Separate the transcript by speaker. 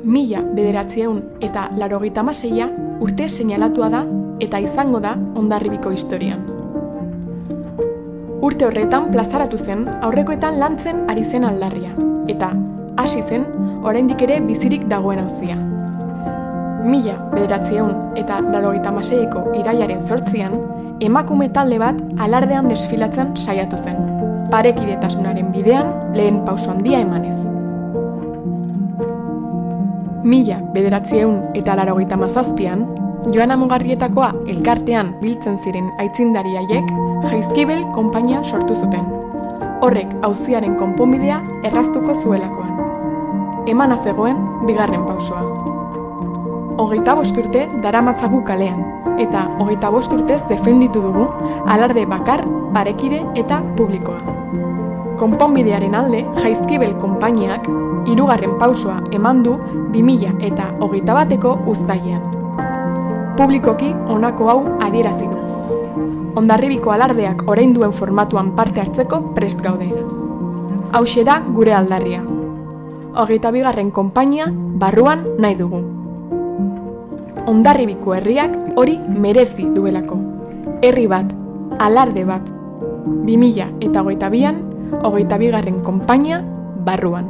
Speaker 1: 1986 urte seinalatua da eta izango da Hondarribiko historian. Urte horretan plazaratu zen aurrekoetan lantzen ari zen aldarria, eta hasi zen oraindik ere bizirik dagoen auzia. 1986ko irailaren 8an, emakume talde bat alardean desfilatzen saiatu zen, parekidetasunaren bidean lehen pauso handia emanez. 1987an, Joana Mugarrietakoa elkartean biltzen ziren aitzindari haiek Jaizkibel konpainia sortu zuten. Horrek auziaren konponbidea erraztuko zuelakoan. Emana zegoen bigarren pausoa. 25 urte daramatzagu kalean, eta 25 urtez defenditu dugu alarde bakar, parekide eta publikoa. Konponbidearen alde Jaizkibel konpainiak hirugarren pausoa eman du 2021ko uztailean. Publikoki honako hau adierazi du. Hondarribiko alardeak orain duen formatuan parte hartzeko prest gaude. Hauxe da gure aldarria. 22. konpainia barruan nahi dugu. Hondarribiko herriak hori merezi duelako. Herri bat, alarde bat. 2022an, 22. konpainia barruan.